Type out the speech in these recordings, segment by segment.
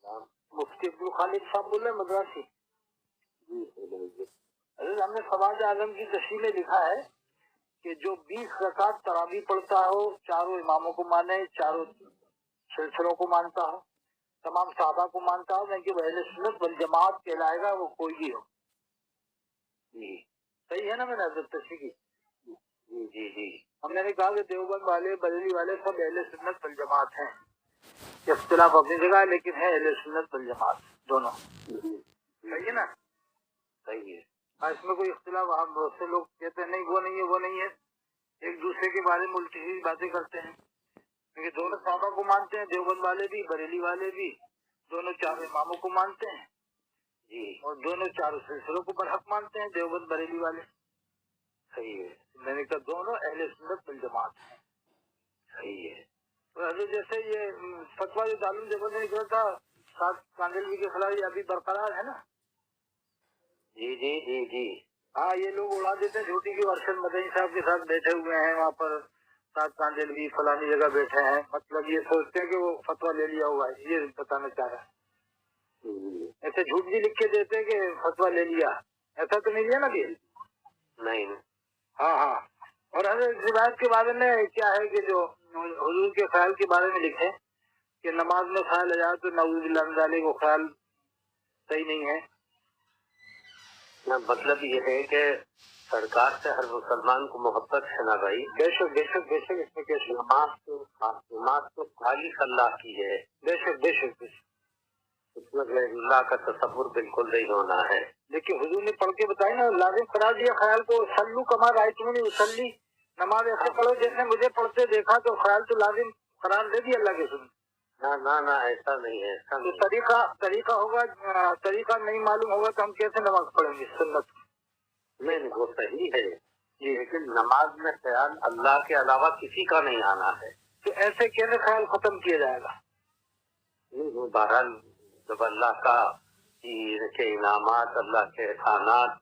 मुफ्ती अब्दुल खालिक साहब बोल रहे हैं मद्रासी। अरे हमने सवाज आजम की तशरीह में लिखा है कि जो 20 रकात तरावी पढ़ता हो, चारों इमामों को माने, चारों सिलसिलों को मानता हो, तमाम साहबा को मानता हो, कि अहले सुन्नत वल जमात कहलाएगा, वो कोई भी हो। जी सही है ना मैंने हजरत तशरीह की? जी जी जी। हमने कहा कि देवबंद वाले, बरेली वाले सब अहले सुन्नत वल जमात हैं। इख्तिलाफ अपनी जगह है, लेकिन है अहले सुन्नत वल जमात दोनों। सही है ना? सही है। हाँ, इसमें कोई इख्तिलाफ, हम बहुत से लोग कहते हैं नहीं वो नहीं है, वो नहीं है, एक दूसरे के बारे में उल्टी ही बातें करते हैं। क्योंकि दोनों साहबा को मानते हैं, देवबंद वाले भी, बरेली वाले भी, दोनों चार इमामों को मानते हैं जी, और दोनों चारों सिलसिलों को बरहक मानते हैं, देवबंद बरेली वाले। सही है। मैंने कहा दोनों अहले सुन्नत वल जमात हैं। सही है। तो जैसे ये फतवा जो दारुल देवबंद ने निकला था 7 कांदेलवी के खिलाफ, अभी बरकरार है ना? जी जी जी जी। हाँ, ये लोग उड़ा देते हैं झूठी की वर्षद मदनी साहब के साथ बैठे हुए हैं वहाँ पर, 7 कांदेलवी फलानी जगह बैठे हैं, मतलब ये सोचते हैं कि वो फतवा ले लिया हुआ है, ये बताना चाह रहा है। ऐसे झूठ भी लिख के देते हैं कि फतवा ले लिया, ऐसा तो नहीं लिया ना? नहीं। हाँ हाँ। और हर रिवायत के बारे में क्या है कि जो हुजूर के ख्याल के बारे में लिखे कि नमाज में ख्याल आ जाए तो नऊज़ुबिल्लाह को ख्याल सही नहीं है। मतलब ये है कि सरकार से हर मुसलमान को मोहब्बत है ना भाई। बेशक बेशक बेशक, इसमें कैसे नमाज तो खालिक अल्लाह की है। बेशक बेशक बेशक, उसमें अल्लाह का तसव्वुर बिल्कुल नहीं होना है। लेकिन हुजूर ने पढ़ के बताया ना, लाजिम करार दिया ख्याल को, सल्लू कमा रायतुमूनी उसल्ली, नमाज ऐसे पढ़ो जैसे मुझे पढ़ते देखा, तो ख्याल तो लाजिम करार दे दिया अल्लाह के सुन। ना ना ना, ऐसा नहीं है, ऐसा तो तरीका होगा, तरीका नहीं मालूम होगा तो हम कैसे नमाज पढ़ेंगे सुन्नत? नहीं, वो सही है जी, लेकिन नमाज में ख्याल अल्लाह के अलावा किसी का नहीं आना है। तो ऐसे कैसे ख्याल खत्म किया जाएगा? नहीं, वो बहरहाल जब अल्लाह का के इनामात, अल्लाह के एहसानात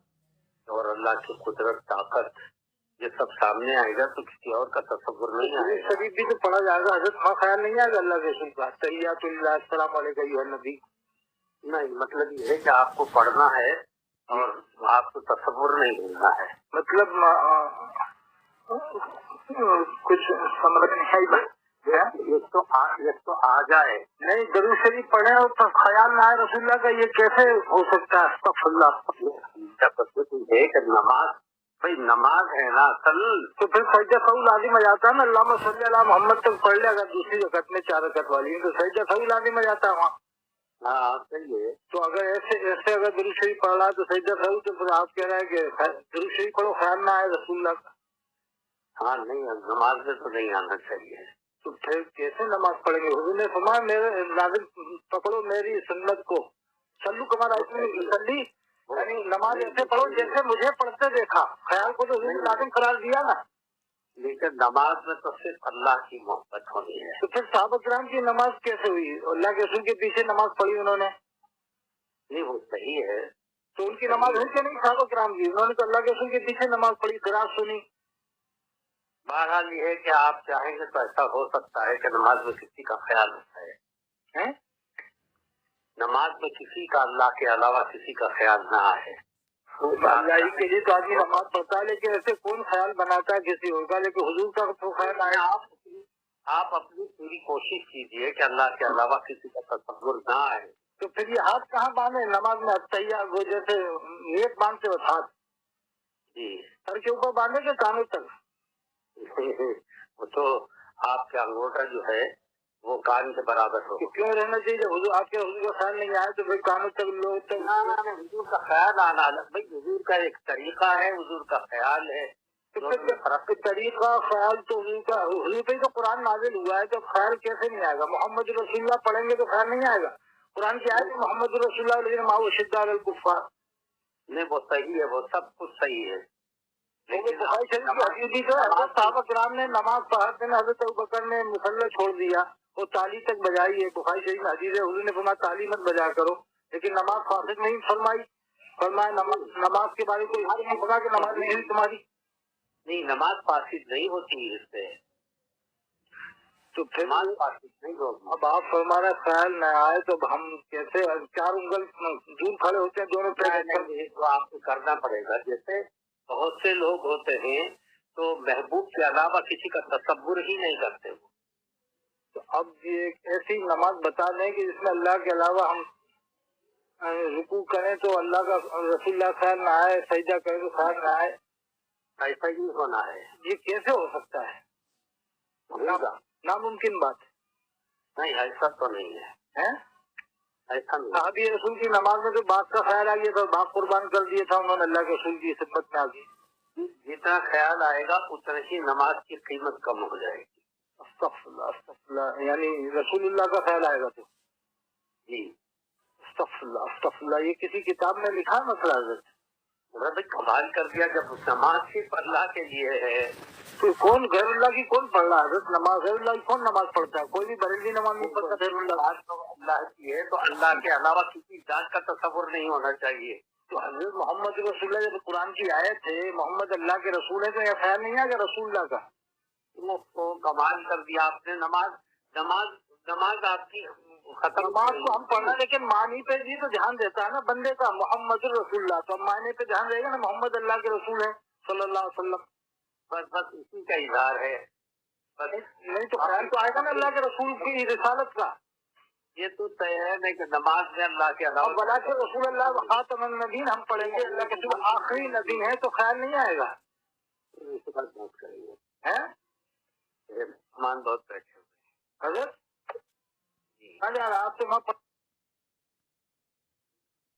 और अल्लाह की कुदरत, ताकत, ये सब सामने आएगा तो किसी और का तसव्वुर नहीं आएगा। शरीफ भी तो पढ़ा जाएगा हजरत, वहाँ ख्याल नहीं आएगा अल्लाह के रसूल का, तहिय्यातुल्लाह अस्सलामु अलैका अय्युहन नबी। नहीं, मतलब ये है कि आपको पढ़ना है और आपको तसव्वुर नहीं होना है। मतलब कुछ समझ नहीं आई। एक तो आ जाए नहीं, दरूद शरीफ पढ़े और तो ख्याल ना आए रसूलुल्लाह का, ये कैसे हो सकता है? अस्तगफिरुल्लाह। है कि नमाज, भाई नमाज है ना असल, तो फिर सजदा सहू लाजिम आ जाता है ना, अल्लाहुम्मा सल्ली अला मोहम्मद तक पढ़ ले अगर दूसरी रकअत में 4 रकअत वाली, तो सजदा सहू लाजिम आ जाता है वहाँ। हाँ सही है। तो अगर ऐसे अगर दरूद शरीफ पढ़ रहा है तो सजदा सहू, तो फिर आप कह रहे हैं कि दरूद शरीफ पढ़ो ख्याल ना आए रसूलुल्लाह का। हाँ नहीं, नमाज में तो नहीं आना चाहिए। तो फिर कैसे नमाज पढ़ेंगे? हुजूर ने फरमाया मेरे लाजिम पकड़ो मेरी सुन्नत को, सल्लू कमा सल्ली, यानी नमाज ऐसे पढ़ो जैसे मुझे पढ़ते देखा, ख्याल को तो हुजूर ने लाजिम करार दिया ना। लेकिन नमाज में तो सिर्फ अल्लाह की मोहब्बत होनी है। तो फिर सहाबा किराम की नमाज कैसे हुई? अल्लाह के रसूल के पीछे नमाज पढ़ी उन्होंने? नहीं, वो सही है। तो उनकी नमाज हुई क्या नहीं सहाबा किराम की? उन्होंने तो अल्लाह के रसूल के पीछे नमाज पढ़ी, किरात सुनी। बहरहाल ये है कि आप चाहेंगे तो ऐसा हो सकता है कि नमाज में किसी का ख्याल होता है? नमाज में किसी का अल्लाह के अलावा किसी का ख्याल ना आए। अल्लाह के लिए तो आदमी नमाज पढ़ता है, लेकिन ऐसे कौन ख्याल बनाता है किसी और का? लेकिन हुजूर का तो ख्याल आए। आप अपनी पूरी कोशिश कीजिए कि अल्लाह के अलावा किसी का तसव्वुर ना आए। तो फिर ये हाथ कहाँ बांधे नमाज में? तैयार वो जैसे नियत बांधते हो हाथ जी, सर के ऊपर बांधे के कानों तक? वो तो आपका अंगूठा जो है वो कान के बराबर हो। क्यों रहना चाहिए? जब हुजूर आपके हुजूर का ख्याल नहीं आया तो फिर कानों तक लो तक। ना हुजूर का ख्याल आना अलग, भाई हुजूर का एक तरीका है, हुजूर का ख्याल है। तो फिर तरीका ख्याल तो हुजूर पे तो कुरान नाजिल हुआ है, तो ख्याल कैसे नहीं आएगा? मोहम्मद रसूलुल्लाह पढ़ेंगे तो ख्याल नहीं आएगा? कुरान की आयत मोहम्मद रसूलुल्लाह माओ शिद्दा अल कुफ्फार। नहीं, वो सही है, वो सब कुछ सही है। साहबा किराम ने नमाज पढ़ते हैं, हज़रत अबू बकर ने मुसल्ला छोड़ दिया, वो ताली तक बजाई है, बुखारी शरीफ में हदीस है, हुजूर ने फरमाया ताली मत बजा करो, लेकिन नमाज फासिद नहीं फरमाई। फरमाया नमाज के बारे में कोई हद नहीं पड़ा कि नमाज नहीं हुई तुम्हारी? नहीं, नमाज फासिद नहीं होती इससे। تو پھر نہیں ہوگی. اب آپ ہمارا خیال نہ آئے تو ہم کیسے 4 انگل دور کھڑے ہوتے ہیں دونوں نہیں تو آپ کو کرنا پڑے گا. جیسے بہت سے لوگ ہوتے ہیں تو محبوب کے علاوہ کسی کا تصور ہی نہیں کرتے وہ. تو اب یہ ایک ایسی نماز بتا دیں کہ جس میں اللہ کے علاوہ ہم رکوع کریں تو اللہ کا رسول اللہ خیال نہ آئے, سجدہ کریں تو خیال نہ آئے. ایسا ہی ہونا ہے. یہ کیسے ہو سکتا ہے؟ ناممکن بات ہے. نہیں ایسا تو نہیں ہے. ایسا نہیں. صحابی رسول کی نماز میں جو بات کا خیال آ گیا تھا, باپ قربان کر دیا تھا انہوں نے اللہ کے رسول کی خدمت میں. آ گئی جتنا خیال آئے گا اتنا ہی نماز کی قیمت کم ہو جائے گی. استغفر اللہ استغفر اللہ, یعنی رسول اللہ کا خیال آئے گا تو جی استغفر اللہ استغفر اللہ. یہ کسی کتاب میں لکھا ہے مسئلہ حضرت؟ رب کمال کر دیا. جب نماز صرف اللہ کے لیے ہے تو کون غیر اللہ کی کون پڑھ رہا ہے حضرت؟ نماز غیر اللہ کی کون نماز پڑھتا ہے؟ کوئی بھی بریلوی نماز نہیں پڑھتا غیر اللہ. اللہ کی ہے تو اللہ کے علاوہ کسی ذات کا تصور نہیں ہونا چاہیے. تو حضرت محمد رسول اللہ جب قرآن کی آیت ہے محمد اللہ کے رسول ہے تو یہ خیال نہیں ہے کہ رسول اللہ کا کو کمال کر دیا آپ نے. نماز آپ کی ختم. نماز کو ہم پڑھنا لیکن معنی پہ بھی تو دھیان دیتا ہے نا بندے کا. محمد رسول اللہ تو معنی پہ دھیان رہے گا نا, محمد اللہ کے رسول ہے صلی اللہ علیہ وسلم. بس اسی کا اظہار ہے. نہیں تو خیال تو آئے گا نا اللہ کے رسول کی رسالت کا. یہ تو طے ہے نہیں کہ نماز میں اللہ کے علاوہ بلا کے رسول اللہ خاتم النبیین ہم پڑھیں گے, اللہ کے رسول آخری نبی ہے تو خیال نہیں آئے گا. اس کے بعد بات کریں گے. ہیں مان بہت بیٹھے ہوئے حضرت آپ تو